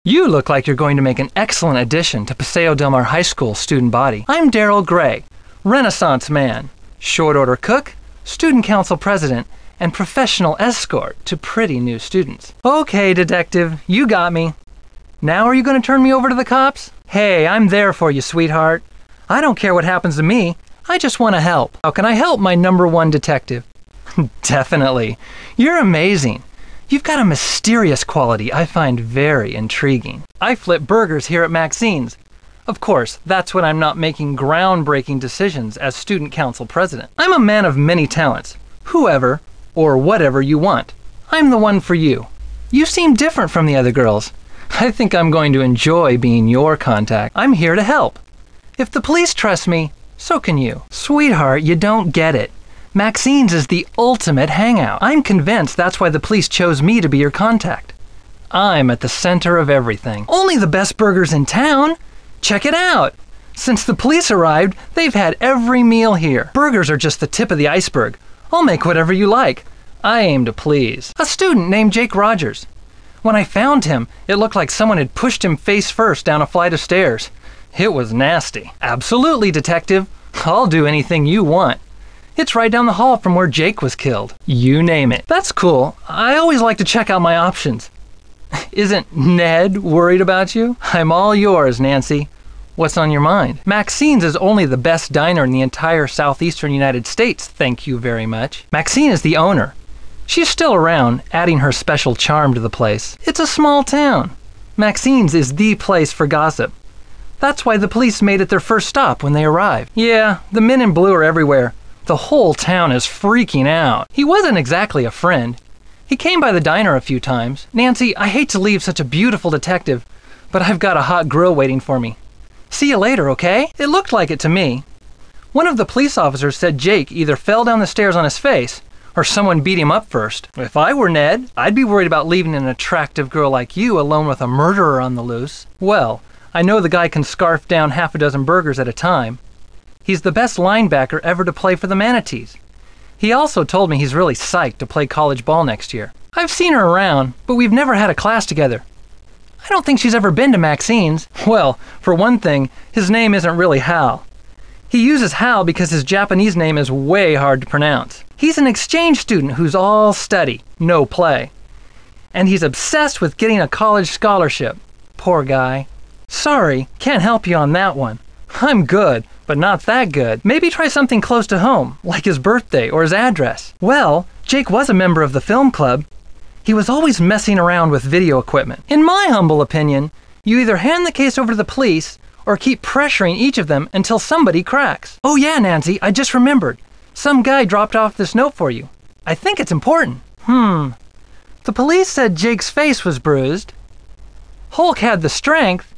You look like you're going to make an excellent addition to Paseo Del Mar High School student body. I'm Daryl Gray, Renaissance man, short order cook, student council president, and professional escort to pretty new students. Okay, detective, you got me. Now are you going to turn me over to the cops? Hey, I'm there for you, sweetheart. I don't care what happens to me. I just want to help. How can I help, my #1 detective? Definitely. You're amazing. You've got a mysterious quality I find very intriguing. I flip burgers here at Maxine's. Of course, that's when I'm not making groundbreaking decisions as student council president. I'm a man of many talents. Whoever, or whatever you want, I'm the one for you. You seem different from the other girls. I think I'm going to enjoy being your contact. I'm here to help. If the police trust me, so can you. Sweetheart, you don't get it. Maxine's is the ultimate hangout. I'm convinced that's why the police chose me to be your contact. I'm at the center of everything. Only the best burgers in town. Check it out. Since the police arrived, they've had every meal here. Burgers are just the tip of the iceberg. I'll make whatever you like. I aim to please. A student named Jake Rogers. When I found him, it looked like someone had pushed him face first down a flight of stairs. It was nasty. Absolutely, detective. I'll do anything you want. It's right down the hall from where Jake was killed. You name it. That's cool. I always like to check out my options. Isn't Ned worried about you? I'm all yours, Nancy. What's on your mind? Maxine's is only the best diner in the entire southeastern United States, thank you very much. Maxine is the owner. She's still around, adding her special charm to the place. It's a small town. Maxine's is the place for gossip. That's why the police made it their first stop when they arrived. Yeah, the men in blue are everywhere. The whole town is freaking out. He wasn't exactly a friend. He came by the diner a few times. Nancy, I hate to leave such a beautiful detective, but I've got a hot grill waiting for me. See you later, okay? It looked like it to me. One of the police officers said Jake either fell down the stairs on his face or someone beat him up first. If I were Ned, I'd be worried about leaving an attractive girl like you alone with a murderer on the loose. Well, I know the guy can scarf down half a dozen burgers at a time. He's the best linebacker ever to play for the Manatees. He also told me he's really psyched to play college ball next year. I've seen her around, but we've never had a class together. I don't think she's ever been to Maxine's. Well, for one thing, his name isn't really Hal. He uses Hal because his Japanese name is way hard to pronounce. He's an exchange student who's all study, no play. And he's obsessed with getting a college scholarship. Poor guy. Sorry, can't help you on that one. I'm good, but not that good. Maybe try something close to home, like his birthday or his address. Well, Jake was a member of the film club. He was always messing around with video equipment. In my humble opinion, you either hand the case over to the police or keep pressuring each of them until somebody cracks. Oh yeah, Nancy, I just remembered. Some guy dropped off this note for you. I think it's important. The police said Jake's face was bruised. Hulk had the strength.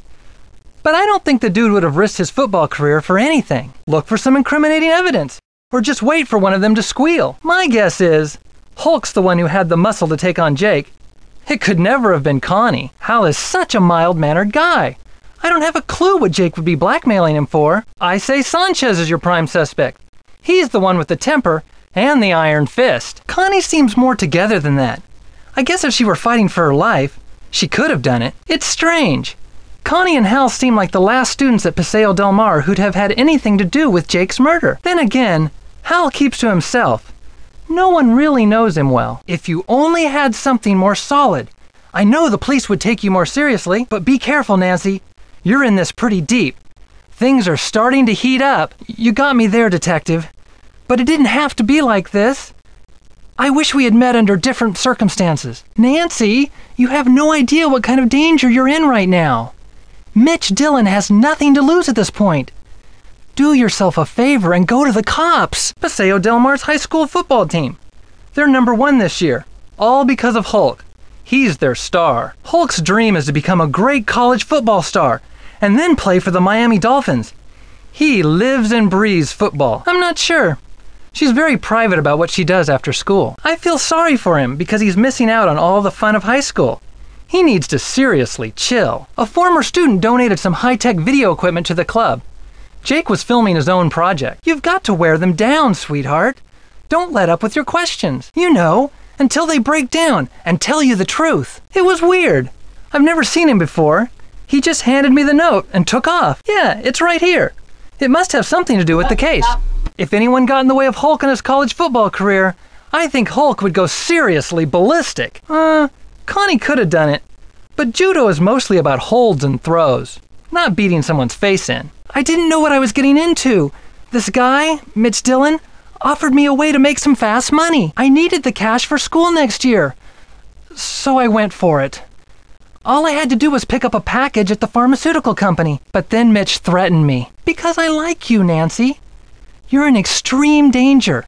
But I don't think the dude would have risked his football career for anything. Look for some incriminating evidence, or just wait for one of them to squeal. My guess is, Hulk's the one who had the muscle to take on Jake. It could never have been Connie. Hal is such a mild-mannered guy. I don't have a clue what Jake would be blackmailing him for. I say Sanchez is your prime suspect. He's the one with the temper and the iron fist. Connie seems more together than that. I guess if she were fighting for her life, she could have done it. It's strange. Connie and Hal seem like the last students at Paseo Del Mar who'd have had anything to do with Jake's murder. Then again, Hal keeps to himself. No one really knows him well. If you only had something more solid. I know the police would take you more seriously, but be careful, Nancy. You're in this pretty deep. Things are starting to heat up. You got me there, detective. But it didn't have to be like this. I wish we had met under different circumstances. Nancy, you have no idea what kind of danger you're in right now. Mitch Dillon has nothing to lose at this point. Do yourself a favor and go to the cops. Paseo Del Mar's high school football team. They're #1 this year, all because of Hulk. He's their star. Hulk's dream is to become a great college football star and then play for the Miami Dolphins. He lives and breathes football. I'm not sure. She's very private about what she does after school. I feel sorry for him because he's missing out on all the fun of high school. He needs to seriously chill. A former student donated some high-tech video equipment to the club. Jake was filming his own project. You've got to wear them down, sweetheart. Don't let up with your questions. You know, until they break down and tell you the truth. It was weird. I've never seen him before. He just handed me the note and took off. Yeah, it's right here. It must have something to do with the case. If anyone got in the way of Hulk in his college football career, I think Hulk would go seriously ballistic. Connie could have done it, but judo is mostly about holds and throws, not beating someone's face in. I didn't know what I was getting into. This guy, Mitch Dillon, offered me a way to make some fast money. I needed the cash for school next year, so I went for it. All I had to do was pick up a package at the pharmaceutical company, but then Mitch threatened me. Because I like you, Nancy. You're in extreme danger.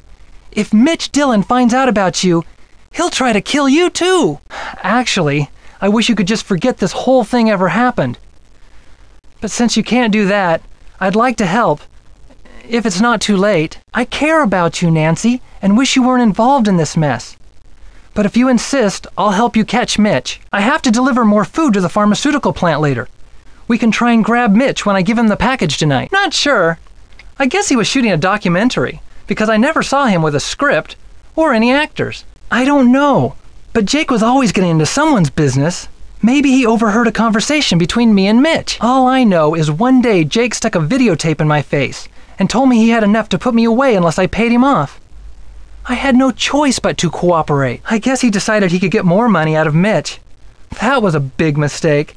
If Mitch Dillon finds out about you, he'll try to kill you too. Actually, I wish you could just forget this whole thing ever happened. But since you can't do that, I'd like to help. If it's not too late. I care about you, Nancy, and wish you weren't involved in this mess. But if you insist, I'll help you catch Mitch. I have to deliver more food to the pharmaceutical plant later. We can try and grab Mitch when I give him the package tonight. Not sure. I guess he was shooting a documentary, because I never saw him with a script or any actors. I don't know, but Jake was always getting into someone's business. Maybe he overheard a conversation between me and Mitch. All I know is one day Jake stuck a videotape in my face and told me he had enough to put me away unless I paid him off. I had no choice but to cooperate. I guess he decided he could get more money out of Mitch. That was a big mistake.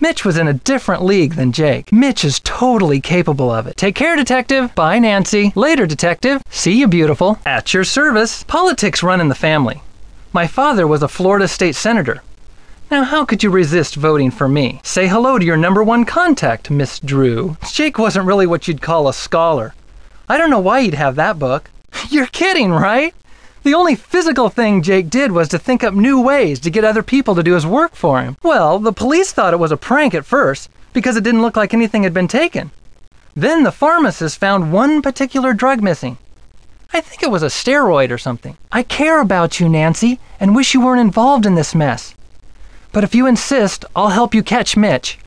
Mitch was in a different league than Jake. Mitch is totally capable of it. Take care, Detective. Bye, Nancy. Later, Detective. See you, beautiful. At your service. Politics run in the family. My father was a Florida state senator. Now, how could you resist voting for me? Say hello to your #1 contact, Miss Drew. Jake wasn't really what you'd call a scholar. I don't know why he'd have that book. You're kidding, right? The only physical thing Jake did was to think up new ways to get other people to do his work for him. Well, the police thought it was a prank at first because it didn't look like anything had been taken. Then the pharmacist found one particular drug missing. I think it was a steroid or something. I care about you, Nancy, and wish you weren't involved in this mess. But if you insist, I'll help you catch Mitch.